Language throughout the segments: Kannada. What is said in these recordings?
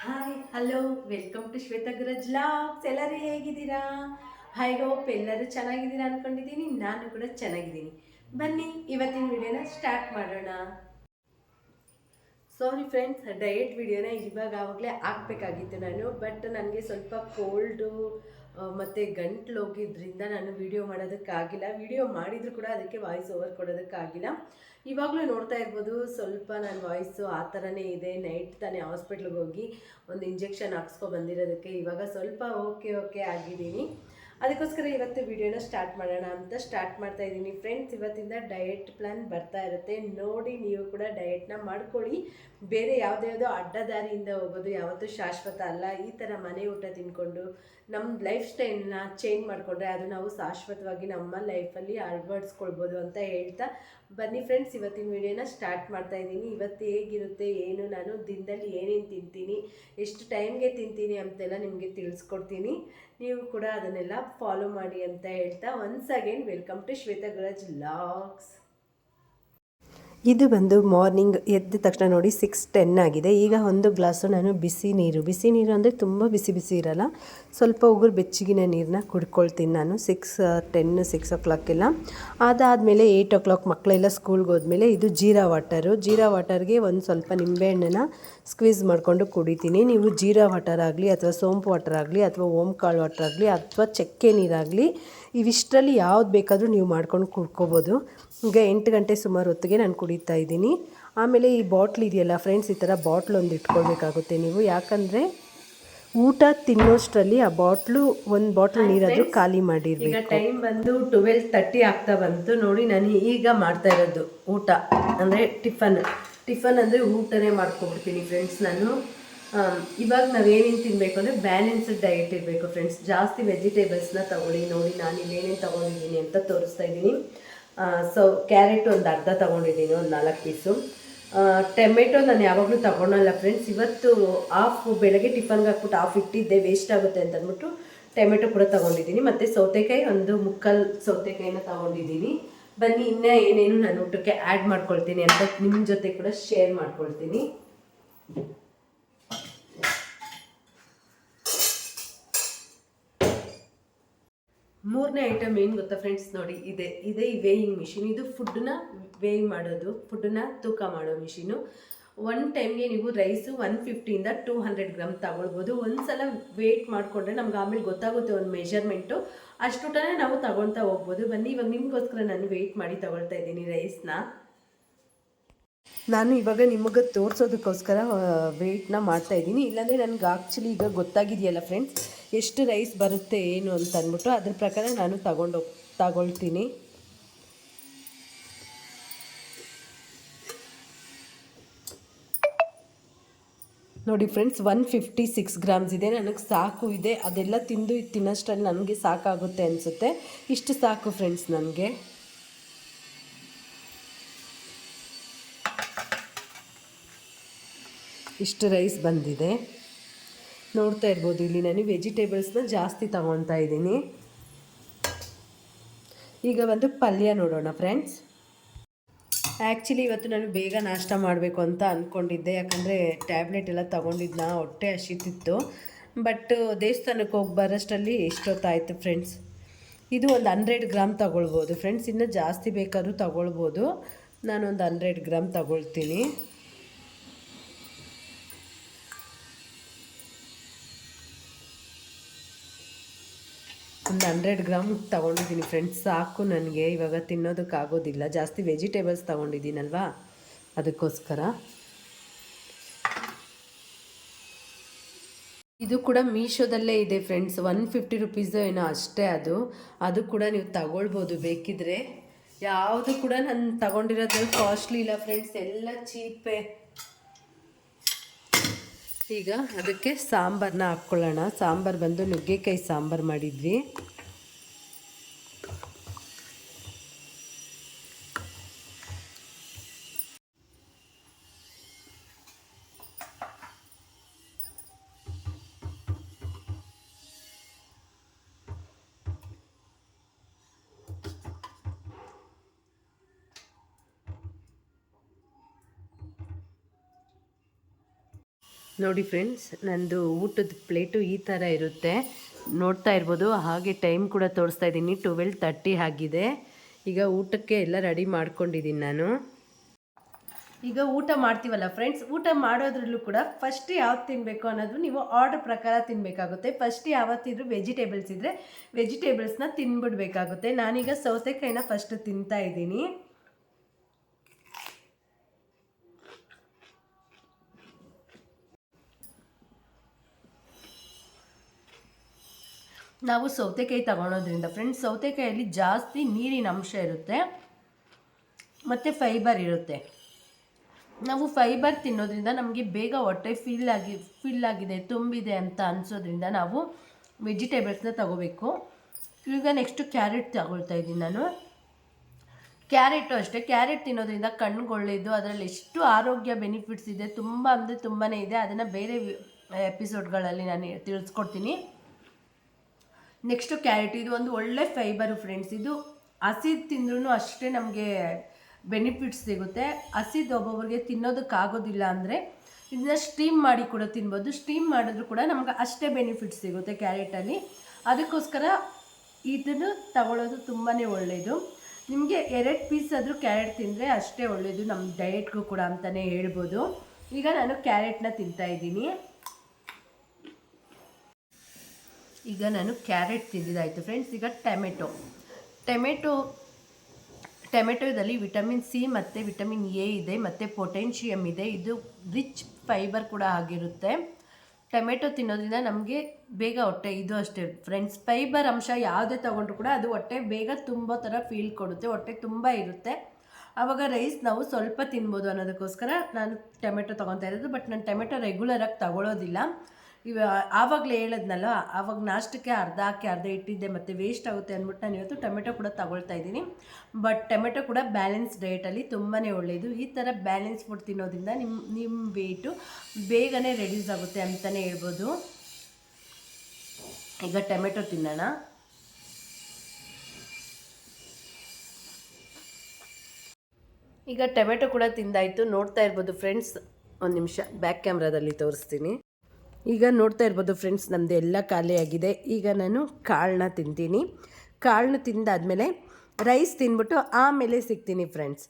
Hi hello welcome to Shweta Guraj vlogs. ಎಲ್ಲರೂ ಹೇಗಿದ್ದೀರಾ? ಐ ಹೋಪ್ ಎಲ್ಲರೂ ಚೆನ್ನಾಗಿದ್ದೀರಾ ಅನ್ಕೊಂಡಿದ್ದೀನಿ. ನಾನು ಕೂಡ ಚೆನ್ನಾಗಿದ್ದೀನಿ. ಬನ್ನಿ ಇವತ್ತಿನ ವಿಡಿಯೋನ ಸ್ಟಾರ್ಟ್ ಮಾಡೋಣ. ಸಾರಿ ಫ್ರೆಂಡ್ಸ್, ಡಯಟ್ ವಿಡಿಯೋನ ಇವಾಗ ಆವಾಗಲೇ ಹಾಕಬೇಕಾಗಿತ್ತು ನಾನು. ಬಟ್ ನನಗೆ ಸ್ವಲ್ಪ ಕೋಲ್ಡು ಮತ್ತು ಗಂಟ್ಲು ಹೋಗಿದ್ರಿಂದ ನಾನು ವಿಡಿಯೋ ಮಾಡೋದಕ್ಕಾಗಿಲ್ಲ. ವಿಡಿಯೋ ಮಾಡಿದರೂ ಕೂಡ ಅದಕ್ಕೆ ವಾಯ್ಸ್ ಓವರ್ ಕೊಡೋದಕ್ಕಾಗಿಲ್ಲ. ಇವಾಗಲೂ ನೋಡ್ತಾ ಇರ್ಬೋದು, ಸ್ವಲ್ಪ ನನ್ನ ವಾಯ್ಸು ಆ ಥರನೇ ಇದೆ. ನೈಟ್ ತಾನೇ ಹಾಸ್ಪಿಟ್ಲಿಗೆ ಹೋಗಿ ಒಂದು ಇಂಜೆಕ್ಷನ್ ಹಾಕ್ಸ್ಕೊ ಬಂದಿರೋದಕ್ಕೆ ಇವಾಗ ಸ್ವಲ್ಪ ಓಕೆ ಆಗಿದ್ದೀನಿ. ಅದಕ್ಕೋಸ್ಕರ ಇವತ್ತು ವಿಡಿಯೋನ ಸ್ಟಾರ್ಟ್ ಮಾಡೋಣ ಅಂತ ಸ್ಟಾರ್ಟ್ ಮಾಡ್ತಾ ಇದ್ದೀನಿ ಫ್ರೆಂಡ್ಸ್. ಇವತ್ತಿಂದ ಡಯಟ್ ಪ್ಲ್ಯಾನ್ ಬರ್ತಾ ಇರುತ್ತೆ, ನೋಡಿ ನೀವು ಕೂಡ ಡಯಟ್ನ ಮಾಡ್ಕೊಳ್ಳಿ. ಬೇರೆ ಯಾವುದ್ಯಾವುದೋ ಅಡ್ಡದಾರಿಯಿಂದ ಹೋಗೋದು ಯಾವತ್ತೂ ಶಾಶ್ವತ ಅಲ್ಲ. ಈ ಥರ ಮನೆ ಊಟ ತಿಂದ್ಕೊಂಡು ನಮ್ಮ ಲೈಫ್ ಸ್ಟೈಲ್ನ ಚೇಂಜ್ ಮಾಡಿಕೊಂಡ್ರೆ ಅದು ನಾವು ಶಾಶ್ವತವಾಗಿ ನಮ್ಮ ಲೈಫಲ್ಲಿ ಅಳವಡಿಸ್ಕೊಳ್ಬೋದು ಅಂತ ಹೇಳ್ತಾ ಬನ್ನಿ ಫ್ರೆಂಡ್ಸ್, ಇವತ್ತಿನ ವಿಡಿಯೋನ ಸ್ಟಾರ್ಟ್ ಮಾಡ್ತಾ ಇದ್ದೀನಿ. ಇವತ್ತು ಹೇಗಿರುತ್ತೆ ಏನು, ನಾನು ದಿನದಲ್ಲಿ ಏನೇನು ತಿಂತೀನಿ, ಎಷ್ಟು ಟೈಮ್ಗೆ ತಿಂತೀನಿ ಅಂತೆಲ್ಲ ನಿಮಗೆ ತಿಳಿಸ್ಕೊಡ್ತೀನಿ. ನೀವು ಕೂಡ ಅದನ್ನೆಲ್ಲ ಫಾಲೋ ಮಾಡಿ ಅಂತ ಹೇಳ್ತಾ once again welcome to Shweta Guraj vlogs. ಇದು ಬಂದು ಮಾರ್ನಿಂಗ್ ಎದ್ದ ತಕ್ಷಣ ನೋಡಿ 6:10 ಆಗಿದೆ. ಈಗ ಒಂದು ಗ್ಲಾಸು ನಾನು ಬಿಸಿ ನೀರು ಅಂದರೆ ತುಂಬ ಬಿಸಿ ಇರಲ್ಲ, ಸ್ವಲ್ಪ ಉಗುರು ಬೆಚ್ಚಗಿನ ನೀರನ್ನ ಕುಡ್ಕೊಳ್ತೀನಿ ನಾನು 6:10 ಎಲ್ಲ. ಅದಾದಮೇಲೆ 8 ಮಕ್ಕಳೆಲ್ಲ ಸ್ಕೂಲ್ಗೆ ಹೋದ್ಮೇಲೆ ಇದು ಜೀರಾ ವಾಟರ್ಗೆ ಒಂದು ಸ್ವಲ್ಪ ನಿಂಬೆಹಣ್ಣನ್ನು ಸ್ಕ್ವೀಸ್ ಮಾಡಿಕೊಂಡು ಕುಡಿತೀನಿ. ನೀವು ಜೀರಾ ವಾಟರ್ ಆಗಲಿ ಅಥವಾ ಸೋಂಪು ವಾಟರ್ ಆಗಲಿ ಅಥವಾ ಓಂಕಾಳು ವಾಟರ್ ಆಗಲಿ ಅಥವಾ ಚಕ್ಕೆ ನೀರಾಗಲಿ, ಇವಿಷ್ಟರಲ್ಲಿ ಯಾವ್ದು ಬೇಕಾದರೂ ನೀವು ಮಾಡ್ಕೊಂಡು ಕುಡ್ಕೋಬೋದು. ಈಗ 8 ಗಂಟೆ ಸುಮಾರು ಹೊತ್ತಿಗೆ ನಾನು ಕುಡಿತಾ ಇದ್ದೀನಿ. ಆಮೇಲೆ ಈ ಬಾಟ್ಲ್ ಇದೆಯಲ್ಲ ಫ್ರೆಂಡ್ಸ್, ಈ ಥರ ಬಾಟ್ಲ್ ಒಂದು ಇಟ್ಕೊಳ್ಬೇಕಾಗುತ್ತೆ ನೀವು. ಯಾಕಂದರೆ ಊಟ ತಿನ್ನೋಷ್ಟರಲ್ಲಿ ಆ ಒಂದು ಬಾಟ್ಲ್ ನೀರಾದರೂ ಖಾಲಿ ಮಾಡಿರಬೇಕು. ಈಗ ಟೈಮ್ ಬಂದು 12:30 ಆಗ್ತಾ ಬಂತು ನೋಡಿ. ನಾನು ಈಗ ಮಾಡ್ತಾ ಇರೋದು ಊಟ ಅಂದರೆ ಟಿಫನ್ ಅಂದರೆ ಊಟನೇ ಮಾಡ್ಕೊಬಿಡ್ತೀನಿ ಫ್ರೆಂಡ್ಸ್ ನಾನು. ಇವಾಗ ನಾವೇನೇನು ತಿನ್ನಬೇಕು ಅಂದರೆ ಬ್ಯಾಲೆನ್ಸ್ಡ್ ಡಯಟ್ ಇರಬೇಕು ಫ್ರೆಂಡ್ಸ್. ಜಾಸ್ತಿ ವೆಜಿಟೇಬಲ್ಸ್ನ ತೊಗೊಳ್ಳಿ. ನೋಡಿ ನಾನು ಇಲ್ಲೇನೇನು ತೊಗೊಂಡಿದ್ದೀನಿ ಅಂತ ತೋರಿಸ್ತಾ ಇದ್ದೀನಿ. ಕ್ಯಾರೆಟ್ ಒಂದು ಅರ್ಧ ತೊಗೊಂಡಿದ್ದೀನಿ, ಒಂದು 4 ಪೀಸು. ಟೊಮೆಟೊ ನಾನು ಯಾವಾಗಲೂ ತೊಗೊಳಲ್ಲ ಫ್ರೆಂಡ್ಸ್. ಇವತ್ತು ಹಾಫ್ ಬೆಳಗ್ಗೆ ಟಿಫನ್ಗೆ ಹಾಕ್ಬಿಟ್ಟು ಹಾಫ್ ಇಟ್ಟಿದ್ದೆ, ವೇಸ್ಟ್ ಆಗುತ್ತೆ ಅಂತ ಅಂದ್ಬಿಟ್ಟು ಟೊಮೆಟೊ ಕೂಡ ತೊಗೊಂಡಿದ್ದೀನಿ. ಮತ್ತು ಸೌತೆಕಾಯಿ ಒಂದು 3/4 ಸೌತೆಕಾಯಿನ ತೊಗೊಂಡಿದ್ದೀನಿ. ಬನ್ನಿ ಇನ್ನೂ ಏನೇನು ನಾನು ಊಟಕ್ಕೆ ಆ್ಯಡ್ ಮಾಡ್ಕೊಳ್ತೀನಿ ಅಂತ ನಿಮ್ಮ ಜೊತೆ ಕೂಡ ಶೇರ್ ಮಾಡ್ಕೊಳ್ತೀನಿ. ಮೂರನೇ ಐಟಮ್ ಏನು ಗೊತ್ತಾ ಫ್ರೆಂಡ್ಸ್, ನೋಡಿ ಇದೆ ಈ ವೇಯಿಂಗ್ ಮಿಷಿನ್. ಇದು ಫುಡ್ಡನ್ನ ವೇಯಿಂಗ್ ಮಾಡೋದು, ಫುಡ್ಡನ್ನ ತೂಕ ಮಾಡೋ ಮಿಷಿನು. ಒನ್ ಟೈಮ್ಗೆ ನೀವು ರೈಸು 150ಇಂದ 200 ಗ್ರಾಮ್ ತಗೊಳ್ಬೋದು. ಒಂದು ಸಲ ವೇಟ್ ಮಾಡಿಕೊಂಡ್ರೆ ನಮ್ಗೆ ಆಮೇಲೆ ಗೊತ್ತಾಗುತ್ತೆ ಒಂದು ಮೆಷರ್ಮೆಂಟು, ಅಷ್ಟುಟನೇ ನಾವು ತಗೊಳ್ತಾ ಹೋಗ್ಬೋದು. ಬನ್ನಿ ಇವಾಗ ನಿಮಗೋಸ್ಕರ ನಾನು ವೆಯ್ಟ್ ಮಾಡಿ ತಗೊಳ್ತಾ ಇದ್ದೀನಿ ರೈಸ್ನ. ನಾನು ಇವಾಗ ನಿಮಗೆ ತೋರಿಸೋದಕ್ಕೋಸ್ಕರ ವೆಯ್ಟ್ನ ಮಾಡ್ತಾಯಿದ್ದೀನಿ. ಇಲ್ಲಾಂದರೆ ನನಗೆ ಆ್ಯಕ್ಚುಲಿ ಈಗ ಗೊತ್ತಾಗಿದೆಯಲ್ಲ ಫ್ರೆಂಡ್ಸ್, ಎಷ್ಟು ರೈಸ್ ಬರುತ್ತೆ ಏನು ಅಂತ ಅಂದ್ಬಿಟ್ಟು ಅದ್ರ ಪ್ರಕಾರ ನಾನು ತಗೊಳ್ತೀನಿ. ನೋಡಿ ಫ್ರೆಂಡ್ಸ್, 156 ಗ್ರಾಮ್ಸ್ ಇದೆ. ನನಗೆ ಸಾಕು ಇದೆ, ಅದೆಲ್ಲ ತಿನ್ನೋಷ್ಟರಲ್ಲಿ ನನಗೆ ಸಾಕಾಗುತ್ತೆ ಅನಿಸುತ್ತೆ. ಇಷ್ಟು ಸಾಕು ಫ್ರೆಂಡ್ಸ್ ನನಗೆ. ಇಷ್ಟು ರೈಸ್ ಬಂದಿದೆ. ನೋಡ್ತಾ ಇರ್ಬೋದು, ಇಲ್ಲಿ ನಾನು ವೆಜಿಟೇಬಲ್ಸ್ನ ಜಾಸ್ತಿ ತಗೊತಾ ಇದ್ದೀನಿ. ಈಗ ಒಂದು ಪಲ್ಯ ನೋಡೋಣ ಫ್ರೆಂಡ್ಸ್. ಆ್ಯಕ್ಚುಲಿ ಇವತ್ತು ನಾನು ಬೇಗ ನಾಷ್ಟ ಮಾಡಬೇಕು ಅಂತ ಅಂದ್ಕೊಂಡಿದ್ದೆ, ಯಾಕಂದರೆ ಟ್ಯಾಬ್ಲೆಟ್ ಎಲ್ಲ ತೊಗೊಂಡಿದ್ನ, ಹೊಟ್ಟೆ ಹಸಿತಿತ್ತು. ಬಟ್ ದೇವಸ್ಥಾನಕ್ಕೆ ಹೋಗಿ ಬರೋಷ್ಟರಲ್ಲಿ ಎಷ್ಟೊತ್ತಾಯಿತು ಫ್ರೆಂಡ್ಸ್. ಇದು ಒಂದು 100 ಗ್ರಾಮ್ ತೊಗೊಳ್ಬೋದು ಫ್ರೆಂಡ್ಸ್, ಇನ್ನೂ ಜಾಸ್ತಿ ಬೇಕಾದ್ರೂ ತೊಗೊಳ್ಬೋದು. ನಾನೊಂದು 100 ಗ್ರಾಮ್ ತೊಗೊಳ್ತೀನಿ. ಒಂದು 100 ಗ್ರಾಮ್ ತೊಗೊಂಡಿದ್ದೀನಿ ಫ್ರೆಂಡ್ಸ್, ಸಾಕು ನನಗೆ. ಇವಾಗ ತಿನ್ನೋದಕ್ಕಾಗೋದಿಲ್ಲ, ಜಾಸ್ತಿ ವೆಜಿಟೇಬಲ್ಸ್ ತೊಗೊಂಡಿದ್ದೀನಲ್ವಾ ಅದಕ್ಕೋಸ್ಕರ. ಇದು ಕೂಡ ಮೀಶೋದಲ್ಲೇ ಇದೆ ಫ್ರೆಂಡ್ಸ್, 150 ರುಪೀಸು ಏನೋ ಅಷ್ಟೇ. ಅದು ಕೂಡ ನೀವು ತಗೊಳ್ಬೋದು ಬೇಕಿದ್ರೆ. ಯಾವುದು ಕೂಡ ನಾನು ತಗೊಂಡಿರೋದ್ರಲ್ಲಿ ಕಾಸ್ಟ್ಲಿ ಇಲ್ಲ ಫ್ರೆಂಡ್ಸ್, ಎಲ್ಲ ಚೀಪೇ. ಈಗ ಅದಕ್ಕೆ ಸಾಂಬಾರನ್ನ ಹಾಕ್ಕೊಳ್ಳೋಣ. ಸಾಂಬಾರು ಬಂದು ನುಗ್ಗೆಕಾಯಿ ಸಾಂಬಾರು ಮಾಡಿದ್ವಿ. ನೋಡಿ ಫ್ರೆಂಡ್ಸ್, ನಂದು ಊಟದ ಪ್ಲೇಟು ಈ ಥರ ಇರುತ್ತೆ, ನೋಡ್ತಾ ಇರ್ಬೋದು. ಹಾಗೆ ಟೈಮ್ ಕೂಡ ತೋರಿಸ್ತಾ ಇದ್ದೀನಿ, 12:30 ಆಗಿದೆ. ಈಗ ಊಟಕ್ಕೆ ಎಲ್ಲ ರೆಡಿ ಮಾಡ್ಕೊಂಡಿದ್ದೀನಿ ನಾನು. ಈಗ ಊಟ ಮಾಡ್ತೀವಲ್ಲ ಫ್ರೆಂಡ್ಸ್, ಊಟ ಮಾಡೋದ್ರಲ್ಲೂ ಕೂಡ ಫಸ್ಟ್ ಯಾವ್ದು ತಿನ್ನಬೇಕು ಅನ್ನೋದು ನೀವು ಆರ್ಡರ್ ಪ್ರಕಾರ ತಿನ್ನಬೇಕಾಗುತ್ತೆ. ಫಸ್ಟ್ ಯಾವತ್ತಿದ್ರೂ ವೆಜಿಟೇಬಲ್ಸ್ ಇದ್ದರೆ ವೆಜಿಟೇಬಲ್ಸ್ನ ತಿನ್ಬಿಡ್ಬೇಕಾಗುತ್ತೆ. ನಾನೀಗ ಸೌತೆಕಾಯಿನ ಫಸ್ಟ್ ತಿಂತಾ ಇದ್ದೀನಿ. ನಾವು ಸೌತೆಕಾಯಿ ತಗೊಳೋದ್ರಿಂದ ಫ್ರೆಂಡ್ಸ್, ಸೌತೆಕಾಯಲ್ಲಿ ಜಾಸ್ತಿ ನೀರಿನ ಅಂಶ ಇರುತ್ತೆ ಮತ್ತು ಫೈಬರ್ ಇರುತ್ತೆ. ನಾವು ಫೈಬರ್ ತಿನ್ನೋದ್ರಿಂದ ನಮಗೆ ಬೇಗ ಹೊಟ್ಟೆ ಫಿಲ್ ಆಗಿದೆ, ತುಂಬಿದೆ ಅಂತ ಅನಿಸೋದ್ರಿಂದ ನಾವು ವೆಜಿಟೇಬಲ್ಸ್ನ ತಗೋಬೇಕು. ಈಗ ನೆಕ್ಸ್ಟು ಕ್ಯಾರೆಟ್ ತಗೊಳ್ತಾ ಇದ್ದೀನಿ ನಾನು. ಕ್ಯಾರೆಟು ಅಷ್ಟೇ, ಕ್ಯಾರೆಟ್ ತಿನ್ನೋದ್ರಿಂದ ಕಣ್ಣಿಗೆ ಒಳ್ಳೆಯದು. ಅದರಲ್ಲಿ ಎಷ್ಟು ಆರೋಗ್ಯ ಬೆನಿಫಿಟ್ಸ್ ಇದೆ, ತುಂಬ ಅಂದರೆ ತುಂಬಾ ಇದೆ. ಅದನ್ನು ಬೇರೆ ಎಪಿಸೋಡ್ಗಳಲ್ಲಿ ನಾನು ತಿಳಿಸ್ಕೊಡ್ತೀನಿ. ನೆಕ್ಸ್ಟು ಕ್ಯಾರೆಟ್, ಇದು ಒಂದು ಒಳ್ಳೆ ಫೈಬರು ಫ್ರೆಂಡ್ಸ್. ಇದು ಹಸಿ ತಿಂದ್ರೂ ಅಷ್ಟೇ ನಮಗೆ ಬೆನಿಫಿಟ್ಸ್ ಸಿಗುತ್ತೆ. ಹಸಿದು ಒಬ್ಬೊಬ್ಬರಿಗೆ ತಿನ್ನೋದಕ್ಕಾಗೋದಿಲ್ಲ ಅಂದರೆ ಇದನ್ನ ಸ್ಟೀಮ್ ಮಾಡಿ ಕೂಡ ತಿನ್ಬೋದು. ಸ್ಟೀಮ್ ಮಾಡಿದ್ರು ಕೂಡ ನಮ್ಗೆ ಅಷ್ಟೇ ಬೆನಿಫಿಟ್ಸ್ ಸಿಗುತ್ತೆ ಕ್ಯಾರೆಟಲ್ಲಿ. ಅದಕ್ಕೋಸ್ಕರ ಇದನ್ನು ತಗೊಳ್ಳೋದು ತುಂಬಾ ಒಳ್ಳೆಯದು. ನಿಮಗೆ 2 ಪೀಸ್ ಆದರೂ ಕ್ಯಾರೆಟ್ ತಿಂದರೆ ಅಷ್ಟೇ ಒಳ್ಳೆಯದು, ನಮ್ಮ ಡಯೆಟ್ಗೂ ಕೂಡ ಅಂತಲೇ ಹೇಳ್ಬೋದು. ಈಗ ನಾನು ಕ್ಯಾರೆಟ್ನ ತಿಂತಾಯಿದ್ದೀನಿ. ಈಗ ನಾನು ಕ್ಯಾರೆಟ್ ತಿಂದಿದ್ದಾಯಿತು ಫ್ರೆಂಡ್ಸ್. ಈಗ ಟೊಮೆಟೊದಲ್ಲಿ ವಿಟಮಿನ್ ಸಿ ಮತ್ತು ವಿಟಮಿನ್ ಎ ಇದೆ ಮತ್ತು ಪೊಟ್ಯಾಷಿಯಮ್ ಇದೆ. ಇದು ರಿಚ್ ಫೈಬರ್ ಕೂಡ ಆಗಿರುತ್ತೆ. ಟೊಮೆಟೊ ತಿನ್ನೋದ್ರಿಂದ ನಮಗೆ ಬೇಗ ಹೊಟ್ಟೆ, ಇದು ಅಷ್ಟೇ ಫ್ರೆಂಡ್ಸ್, ಫೈಬರ್ ಅಂಶ ಯಾವುದೇ ತೊಗೊಂಡ್ರು ಕೂಡ ಅದು ಹೊಟ್ಟೆ ಬೇಗ ತುಂಬೋ ಥರ ಫೀಲ್ ಕೊಡುತ್ತೆ, ಹೊಟ್ಟೆ ತುಂಬ ಇರುತ್ತೆ. ಆವಾಗ ರೈಸ್ ನಾವು ಸ್ವಲ್ಪ ತಿನ್ಬೋದು ಅನ್ನೋದಕ್ಕೋಸ್ಕರ ನಾನು ಟೊಮೆಟೊ ತೊಗೊತಾ ಇರೋದು. ಬಟ್ ನಾನು ಟೊಮೆಟೊ ರೆಗ್ಯುಲರಾಗಿ ತಗೊಳ್ಳೋದಿಲ್ಲ. ಆವಾಗಲೇ ಹೇಳೋದ್ನಲ್ಲ, ಆವಾಗ ನಾಷ್ಟಕ್ಕೆ ಅರ್ಧ ಹಾಕಿ ಅರ್ಧ ಇಟ್ಟಿದ್ದೆ ಮತ್ತು ವೇಸ್ಟ್ ಆಗುತ್ತೆ ಅಂದ್ಬಿಟ್ಟು ನಾನು ಇವತ್ತು ಟೊಮೆಟೊ ಕೂಡ ತಗೊಳ್ತಾ ಇದ್ದೀನಿ. ಬಟ್ ಟೊಮೆಟೊ ಕೂಡ ಬ್ಯಾಲೆನ್ಸ್ ಡಯಟಲ್ಲಿ ತುಂಬಾ ಒಳ್ಳೆಯದು. ಈ ಥರ ಬ್ಯಾಲೆನ್ಸ್ ಫುಡ್ ತಿನ್ನೋದ್ರಿಂದ ನಿಮ್ಮ ವೆಯ್ಟು ಬೇಗನೆ ರೆಡ್ಯೂಸ್ ಆಗುತ್ತೆ ಅಂತಲೇ ಹೇಳ್ಬೋದು. ಈಗ ಟೊಮೆಟೊ ತಿನ್ನೋಣ. ಈಗ ಟೊಮೆಟೊ ಕೂಡ ತಿಂದಾಯಿತು. ನೋಡ್ತಾ ಇರ್ಬೋದು ಫ್ರೆಂಡ್ಸ್, ಒಂದು ನಿಮಿಷ ಬ್ಯಾಕ್ ಕ್ಯಾಮ್ರಾದಲ್ಲಿ ತೋರಿಸ್ತೀನಿ. ಈಗ ನೋಡ್ತಾ ಇರ್ಬೋದು ಫ್ರೆಂಡ್ಸ್, ನಮ್ಮದು ಎಲ್ಲ ಖಾಲಿಯಾಗಿದೆ. ಈಗ ನಾನು ಕಾಳನ್ನ ತಿಂತೀನಿ. ಕಾಳನ್ನ ತಿಂದಾದಮೇಲೆ ರೈಸ್ ತಿಂದ್ಬಿಟ್ಟು ಆಮೇಲೆ ಸಿಗ್ತೀನಿ ಫ್ರೆಂಡ್ಸ್.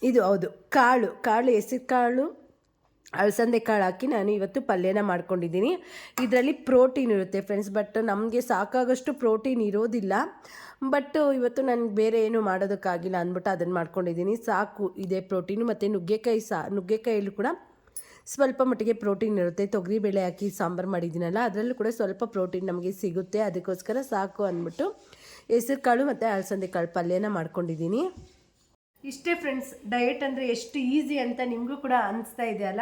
ಇದು ಹೌದು, ಕಾಳು ಹೆಸರು ಕಾಳು, ಅಲಸಂದೆ ಕಾಳು ಹಾಕಿ ನಾನು ಇವತ್ತು ಪಲ್ಯನ ಮಾಡ್ಕೊಂಡಿದ್ದೀನಿ. ಇದರಲ್ಲಿ ಪ್ರೋಟೀನ್ ಇರುತ್ತೆ ಫ್ರೆಂಡ್ಸ್, ಬಟ್ ನಮಗೆ ಸಾಕಾಗಷ್ಟು ಪ್ರೋಟೀನ್ ಇರೋದಿಲ್ಲ. ಬಟ್ ಇವತ್ತು ನನಗೆ ಬೇರೆ ಏನು ಮಾಡೋದಕ್ಕಾಗಿಲ್ಲ ಅಂದ್ಬಿಟ್ಟು ಅದನ್ನು ಮಾಡ್ಕೊಂಡಿದ್ದೀನಿ. ಸಾಕು ಇದೆ ಪ್ರೋಟೀನು. ಮತ್ತು ನುಗ್ಗೆಕಾಯಲ್ಲೂ ಕೂಡ ಸ್ವಲ್ಪ ಮಟ್ಟಿಗೆ ಪ್ರೋಟೀನ್ ಇರುತ್ತೆ. ತೊಗರಿಬೇಳೆ ಹಾಕಿ ಸಾಂಬಾರು ಮಾಡಿದ್ದೀನಲ್ಲ, ಅದರಲ್ಲೂ ಕೂಡ ಸ್ವಲ್ಪ ಪ್ರೋಟೀನ್ ನಮಗೆ ಸಿಗುತ್ತೆ. ಅದಕ್ಕೋಸ್ಕರ ಸಾಕು ಅಂದ್ಬಿಟ್ಟು ಹೆಸರು ಕಾಳು ಮತ್ತು ಅಲಸಂದೆ ಕಾಳು ಪಲ್ಯನ ಮಾಡ್ಕೊಂಡಿದ್ದೀನಿ. ಇಷ್ಟೇ ಫ್ರೆಂಡ್ಸ್, ಡಯಟ್ ಅಂದರೆ ಎಷ್ಟು ಈಸಿ ಅಂತ ನಿಮಗೂ ಕೂಡ ಅನಿಸ್ತಾ ಇದೆಯಲ್ಲ.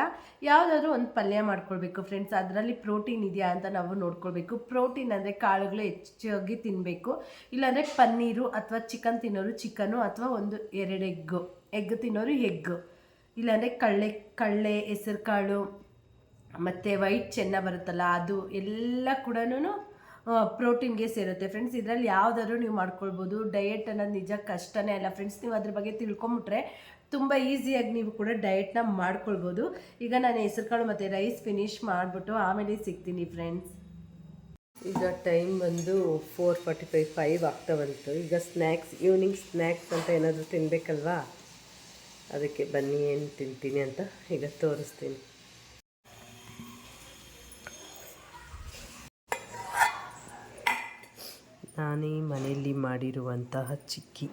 ಯಾವುದಾದ್ರೂ ಒಂದು ಪಲ್ಯ ಮಾಡ್ಕೊಳ್ಬೇಕು ಫ್ರೆಂಡ್ಸ್, ಅದರಲ್ಲಿ ಪ್ರೋಟೀನ್ ಇದೆಯಾ ಅಂತ ನಾವು ನೋಡ್ಕೊಳ್ಬೇಕು. ಪ್ರೋಟೀನ್ ಅಂದರೆ ಕಾಳುಗಳು ಹೆಚ್ಚಾಗಿ ತಿನ್ನಬೇಕು. ಇಲ್ಲಾಂದರೆ ಪನ್ನೀರು ಅಥವಾ ಚಿಕನ್ ತಿನ್ನೋರು ಚಿಕನ್ನು, ಅಥವಾ 1-2 ಎಗ್ ತಿನ್ನೋರು ಎಗ್ಗು, ಇಲ್ಲಾಂದರೆ ಕಳ್ಳೆ ಹೆಸರು ಕಾಳು ಮತ್ತು ವೈಟ್ ಚೆನ್ನ ಬರುತ್ತಲ್ಲ, ಅದು ಎಲ್ಲ ಕೂಡ ಪ್ರೋಟೀನ್ಗೆ ಸೇರುತ್ತೆ ಫ್ರೆಂಡ್ಸ್. ಇದರಲ್ಲಿ ಯಾವುದಾದ್ರೂ ನೀವು ಮಾಡ್ಕೊಳ್ಬೋದು. ಡಯಟ್ ಅನ್ನೋದು ನಿಜ ಕಷ್ಟನೇ ಅಲ್ಲ ಫ್ರೆಂಡ್ಸ್. ನೀವು ಅದ್ರ ಬಗ್ಗೆ ತಿಳ್ಕೊಂಬಿಟ್ರೆ ತುಂಬ ಈಸಿಯಾಗಿ ನೀವು ಕೂಡ ಡಯಟ್ನ ಮಾಡ್ಕೊಳ್ಬೋದು. ಈಗ ನಾನು ಹೆಸರು ಕಾಳು ಮತ್ತು ರೈಸ್ ಫಿನಿಶ್ ಮಾಡಿಬಿಟ್ಟು ಆಮೇಲೆ ಸಿಗ್ತೀನಿ ಫ್ರೆಂಡ್ಸ್. ಈಗ ಟೈಮ್ ಬಂದು 4:45 ಆಗ್ತಾ ಬಂತು. ಈಗ ಈವ್ನಿಂಗ್ ಸ್ನ್ಯಾಕ್ಸ್ ಅಂತ ಏನಾದರೂ ತಿನ್ನಬೇಕಲ್ವಾ, ಅದಕ್ಕೆ ಬನ್ನಿ ಏನು ತಿಂತೀನಿ ಅಂತ ಈಗ ತೋರಿಸ್ತೀನಿ. ನಾನೇ ಮನೆಯಲ್ಲಿ ಮಾಡಿರುವಂತಹ ಚಿಕ್ಕಿ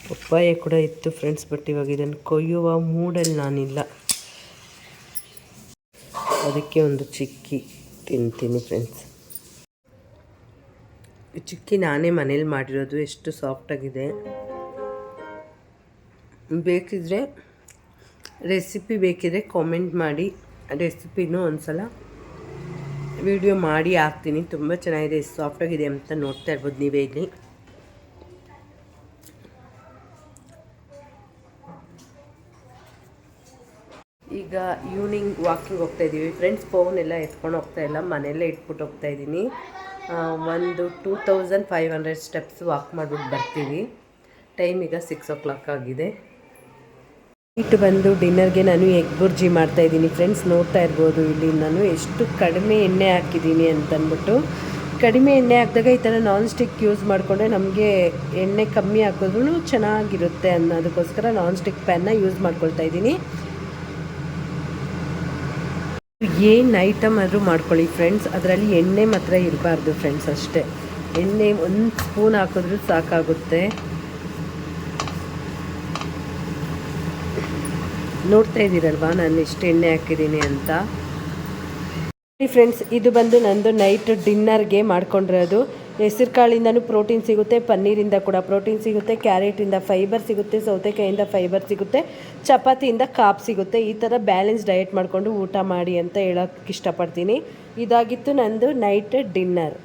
ಪಪ್ಪಾಯ ಕೂಡ ಇತ್ತು ಫ್ರೆಂಡ್ಸ್. ಬಟ್ ಇವಾಗ ಇದನ್ನು ಕೊಯ್ಯುವ ಮೂಡಲ್ಲಿ ನಾನಿಲ್ಲ, ಅದಕ್ಕೆ ಒಂದು ಚಿಕ್ಕಿ ತಿಂತೀನಿ ಫ್ರೆಂಡ್ಸ್. ಚಿಕ್ಕಿ ನಾನೇ ಮನೇಲಿ ಮಾಡಿರೋದು, ಎಷ್ಟು ಸಾಫ್ಟಾಗಿದೆ. ರೆಸಿಪಿ ಬೇಕಿದ್ರೆ ಕಾಮೆಂಟ್ ಮಾಡಿ, ರೆಸಿಪಿನೂ ಒಂದ್ಸಲ ವಿಡಿಯೋ ಮಾಡಿ ಹಾಕ್ತೀನಿ. ತುಂಬ ಚೆನ್ನಾಗಿದೆ, ಎಷ್ಟು ಸಾಫ್ಟಾಗಿದೆ ಅಂತ ನೋಡ್ತಾ ಇರ್ಬೋದು ನೀವೇ ಇಲ್ಲಿ. ಈಗ ಈವ್ನಿಂಗ್ ವಾಕಿಂಗ್ ಹೋಗ್ತಾಯಿದ್ದೀವಿ ಫ್ರೆಂಡ್ಸ್. ಫೋನೆಲ್ಲ ಎತ್ಕೊಂಡು ಹೋಗ್ತಾಯಿಲ್ಲ, ಮನೆಯಲ್ಲೇ ಇಟ್ಬಿಟ್ಟು ಹೋಗ್ತಾಯಿದ್ದೀನಿ. ಒಂದು 2500 ಸ್ಟೆಪ್ಸ್ ವಾಕ್ ಮಾಡಿಬಿಟ್ಟು ಬರ್ತೀವಿ. ಟೈಮ್ ಈಗ 6 o'clock ಆಗಿದೆ. ಇಟ್ಟು ಬಂದು ಡಿನ್ನರ್ಗೆ ನಾನು ಎಗ್ ಬುರ್ಜಿ ಮಾಡ್ತಾಯಿದ್ದೀನಿ ಫ್ರೆಂಡ್ಸ್. ನೋಡ್ತಾ ಇರ್ಬೋದು ಇಲ್ಲಿ ನಾನು ಎಷ್ಟು ಕಡಿಮೆ ಎಣ್ಣೆ ಹಾಕಿದ್ದೀನಿ ಅಂತಂದ್ಬಿಟ್ಟು. ಕಡಿಮೆ ಎಣ್ಣೆ ಹಾಕಿದಾಗ ಈ ಥರ ನಾನ್ ಸ್ಟಿಕ್ ಯೂಸ್ ಮಾಡಿಕೊಂಡ್ರೆ ನಮಗೆ ಎಣ್ಣೆ ಕಮ್ಮಿ ಹಾಕಿದ್ರೂ ಚೆನ್ನಾಗಿರುತ್ತೆ ಅನ್ನೋದಕ್ಕೋಸ್ಕರ ನಾನ್ ಸ್ಟಿಕ್ ಪ್ಯಾನ್ನ ಯೂಸ್ ಮಾಡ್ಕೊಳ್ತಾ ಇದ್ದೀನಿ. ಏನು ಐಟಮ್ ಆದರೂ ಮಾಡ್ಕೊಳ್ಳಿ ಫ್ರೆಂಡ್ಸ್, ಅದರಲ್ಲಿ ಎಣ್ಣೆ ಮಾತ್ರ ಇರಬಾರ್ದು ಫ್ರೆಂಡ್ಸ್ ಅಷ್ಟೇ. ಎಣ್ಣೆ ಒಂದು ಸ್ಪೂನ್ ಹಾಕಿದ್ರೂ ಸಾಕಾಗುತ್ತೆ. ನೋಡ್ತಾ ಇದ್ದೀರಲ್ವಾ ನಾನು ಎಷ್ಟು ಎಣ್ಣೆ ಹಾಕಿದ್ದೀನಿ ಅಂತ. ಫ್ರೆಂಡ್ಸ್, ಇದು ಬಂದು ನಂದು ನೈಟ್ ಡಿನ್ನರ್ಗೆ ಮಾಡ್ಕೊಂಡಿರೋದು. ಹೆಸರು ಕಾಳಿಂದನೂ ಪ್ರೋಟೀನ್ ಸಿಗುತ್ತೆ, ಪನ್ನೀರಿಂದ ಕೂಡ ಪ್ರೋಟೀನ್ ಸಿಗುತ್ತೆ, ಕ್ಯಾರೆಟಿಂದ ಫೈಬರ್ ಸಿಗುತ್ತೆ, ಸೌತೆಕಾಯಿಂದ ಫೈಬರ್ ಸಿಗುತ್ತೆ, ಚಪಾತಿಯಿಂದ ಕಾಪ್ ಸಿಗುತ್ತೆ. ಈ ಥರ ಬ್ಯಾಲೆನ್ಸ್ ಡಯಟ್ ಮಾಡಿಕೊಂಡು ಊಟ ಮಾಡಿ ಅಂತ ಹೇಳೋಕ್ಕೆ ಇಷ್ಟಪಡ್ತೀನಿ. ಇದಾಗಿತ್ತು ನಂದು ನೈಟ್ ಡಿನ್ನರ್.